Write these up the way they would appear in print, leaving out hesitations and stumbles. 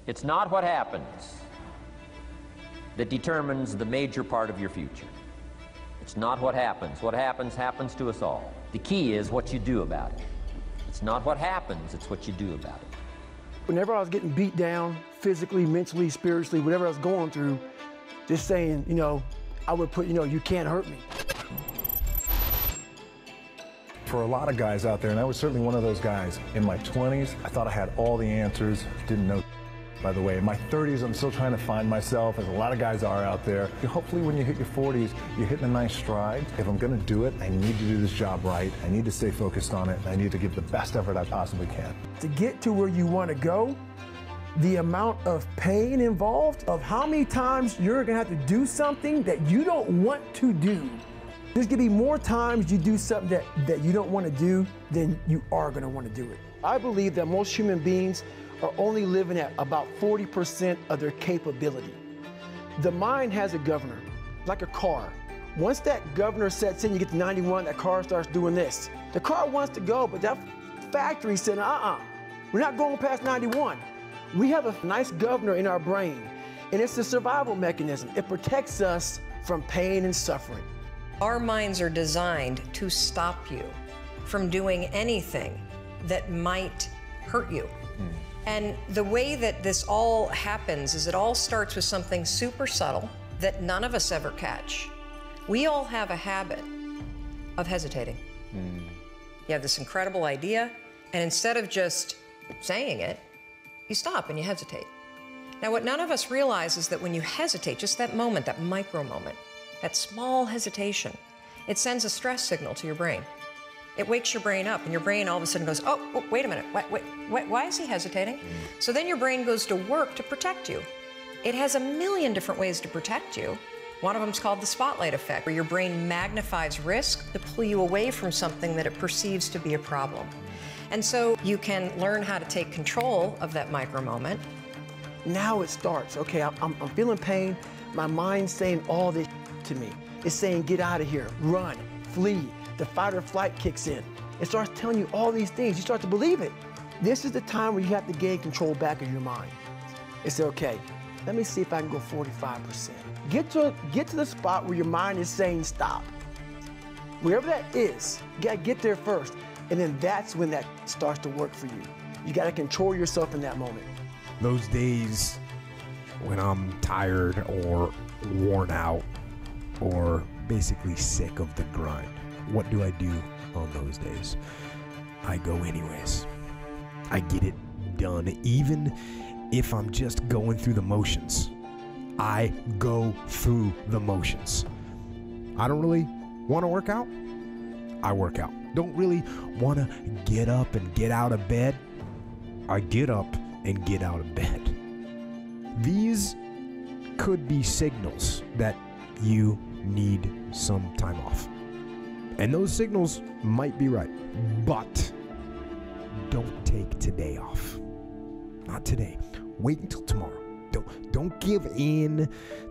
It's not what happens that determines the major part of your future. It's not what happens. What happens, happens to us all. The key is what you do about it. It's not what happens, it's what you do about it. Whenever I was getting beat down, physically, mentally, spiritually, whatever I was going through, just saying, I would put, you can't hurt me. For a lot of guys out there, and I was certainly one of those guys, in my 20s, I thought I had all the answers, didn't know. By the way, in my 30s, I'm still trying to find myself, as a lot of guys are out there. Hopefully when you hit your 40s, you're hitting a nice stride. If I'm gonna do it, I need to do this job right. I need to stay focused on it. And I need to give the best effort I possibly can. To get to where you wanna go, the amount of pain involved, of how many times you're gonna have to do something that you don't want to do. There's gonna be more times you do something that you don't wanna do than you are gonna wanna do it. I believe that most human beings are only living at about 40% of their capability. The mind has a governor, like a car. Once that governor sets in, you get to 91, that car starts doing this. The car wants to go, but that factory said, we're not going past 91. We have a nice governor in our brain, and it's a survival mechanism. It protects us from pain and suffering. Our minds are designed to stop you from doing anything that might hurt you. And the way that this all happens is it all starts with something super subtle that none of us ever catch. We all have a habit of hesitating. You have this incredible idea, and instead of just saying it, you stop and you hesitate. Now, what none of us realize is that when you hesitate, just that moment, that micro moment, that small hesitation, it sends a stress signal to your brain. It wakes your brain up, and your brain all of a sudden goes, oh, wait a minute, why is he hesitating? So then your brain goes to work to protect you. It has a million different ways to protect you. One of them is called the spotlight effect, where your brain magnifies risk to pull you away from something that it perceives to be a problem. And so you can learn how to take control of that micro moment. Now it starts. Okay, I'm feeling pain. My mind's saying all this to me. It's saying, get out of here, run, flee. The fight or flight kicks in. It starts telling you all these things. You start to believe it. This is the time where you have to gain control back of your mind. It's okay, let me see if I can go 45%. Get to the spot where your mind is saying stop. Wherever that is, you gotta get there first. And then that's when that starts to work for you. You gotta control yourself in that moment. Those days when I'm tired or worn out or basically sick of the grind, what do I do on those days? I go anyways. I get it done, even if I'm just going through the motions. I go through the motions. I don't really want to work out. I work out. Don't really want to get up and get out of bed. I get up and get out of bed. These could be signals that you need some time off. And those signals might be right, but don't take today off. Not today. Wait until tomorrow. Don't give in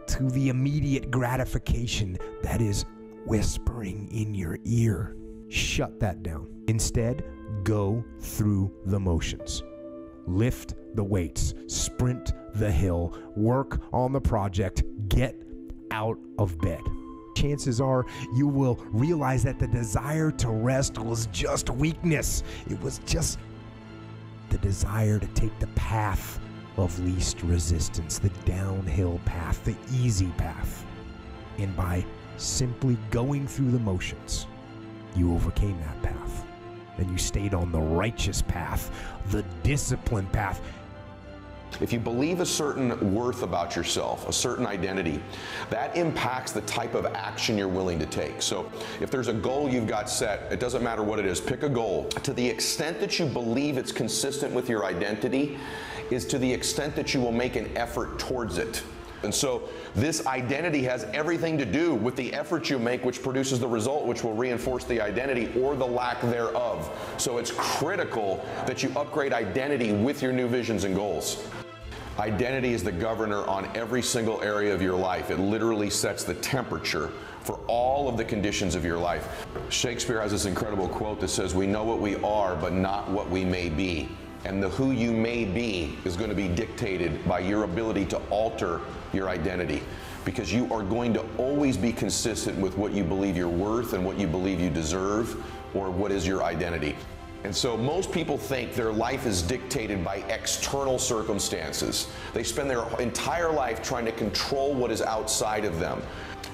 to the immediate gratification that is whispering in your ear. Shut that down. Instead, go through the motions. Lift the weights, sprint the hill, work on the project, get out of bed. Chances are you will realize that the desire to rest was just weakness. It was just the desire to take the path of least resistance, the downhill path, the easy path. And by simply going through the motions, you overcame that path. And you stayed on the righteous path, the disciplined path. If you believe a certain worth about yourself, a certain identity, that impacts the type of action you're willing to take. So if there's a goal you've got set, it doesn't matter what it is, pick a goal. To the extent that you believe it's consistent with your identity is to the extent that you will make an effort towards it. And so this identity has everything to do with the effort you make, which produces the result, which will reinforce the identity or the lack thereof. So it's critical that you upgrade identity with your new visions and goals. Identity is the governor on every single area of your life. It literally sets the temperature for all of the conditions of your life. Shakespeare has this incredible quote that says, "We know what we are, but not what we may be." And the who you may be is going to be dictated by your ability to alter your identity, because you are going to always be consistent with what you believe you're worth and what you believe you deserve, or what is your identity. And so most people think their life is dictated by external circumstances. They spend their entire life trying to control what is outside of them.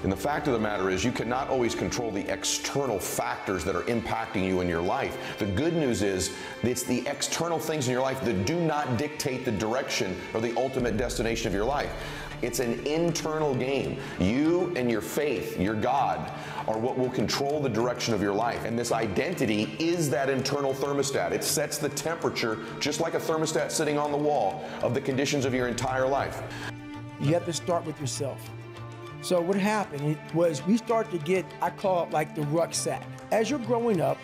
And the fact of the matter is, you cannot always control the external factors that are impacting you in your life. The good news is, it's the external things in your life that do not dictate the direction or the ultimate destination of your life. It's an internal game. You and your faith, your God, are what will control the direction of your life. And this identity is that internal thermostat. It sets the temperature, just like a thermostat sitting on the wall, of the conditions of your entire life. You have to start with yourself. So what happened was we start to get, I call it like the rucksack. As you're growing up,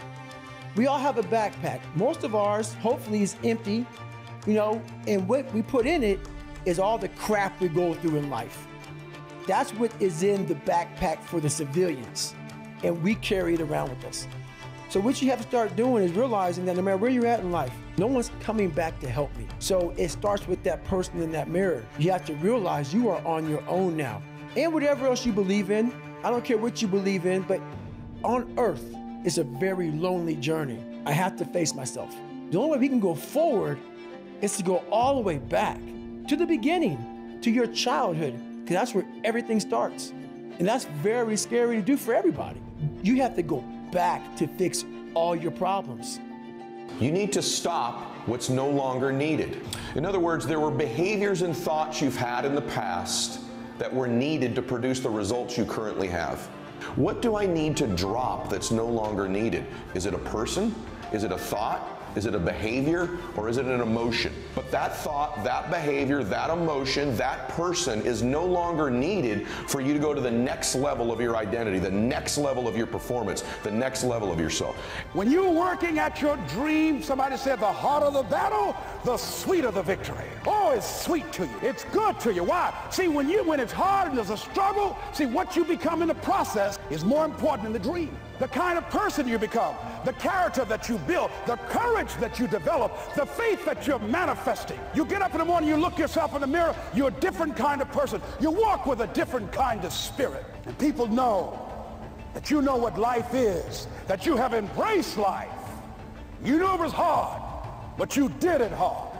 we all have a backpack. Most of ours, hopefully, is empty, you know, and what we put in it is all the crap we go through in life. That's what is in the backpack for the civilians, and we carry it around with us. So what you have to start doing is realizing that no matter where you're at in life, no one's coming back to help me. So it starts with that person in that mirror. You have to realize you are on your own now. And whatever else you believe in, I don't care what you believe in, but on earth, it's a very lonely journey. I have to face myself. The only way we can go forward is to go all the way back to the beginning, to your childhood, because that's where everything starts. And that's very scary to do for everybody. You have to go back to fix all your problems. You need to stop what's no longer needed. In other words, there were behaviors and thoughts you've had in the past that were needed to produce the results you currently have. What do I need to drop that's no longer needed? Is it a person? Is it a thought? Is it a behavior, or is it an emotion? But that thought, that behavior, that emotion, that person is no longer needed for you to go to the next level of your identity, the next level of your performance, the next level of yourself. When you're working at your dream, somebody said the harder the battle, the sweeter the victory. Oh, it's sweet to you. It's good to you. Why? See, when it's hard and there's a struggle, see, what you become in the process is more important than the dream. The kind of person you become, the character that you build, the courage that you develop, the faith that you're manifesting. You get up in the morning, you look yourself in the mirror, you're a different kind of person. You walk with a different kind of spirit. And people know that you know what life is, that you have embraced life. You knew it was hard, but you did it hard.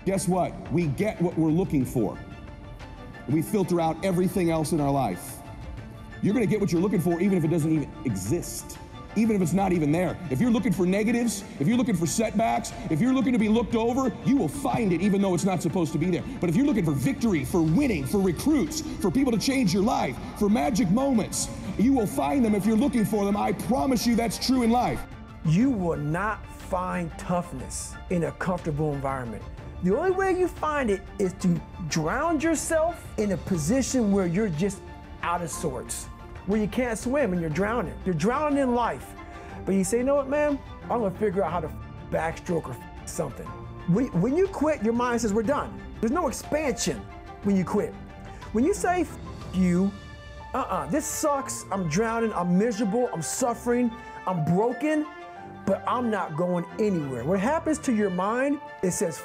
Guess what? We get what we're looking for. We filter out everything else in our life. You're going to get what you're looking for even if it doesn't even exist, even if it's not even there. If you're looking for negatives, if you're looking for setbacks, if you're looking to be looked over, you will find it even though it's not supposed to be there. But if you're looking for victory, for winning, for recruits, for people to change your life, for magic moments, you will find them if you're looking for them. I promise you that's true in life. You will not find toughness in a comfortable environment. The only way you find it is to drown yourself in a position where you're just out of sorts, where you can't swim and you're drowning. You're drowning in life. But you say, you know what, man? I'm gonna figure out how to backstroke or something. When you quit, your mind says, we're done. There's no expansion when you quit. When you say, you, this sucks, I'm drowning, I'm miserable, I'm suffering, I'm broken, but I'm not going anywhere. What happens to your mind, it says,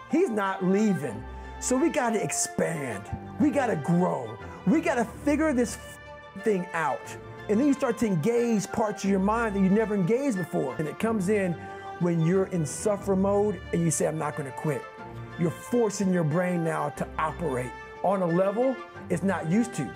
he's not leaving. So we gotta expand, we gotta grow. We got to figure this thing out. And then you start to engage parts of your mind that you never engaged before. And it comes in when you're in suffer mode and you say, I'm not going to quit. You're forcing your brain now to operate on a level it's not used to.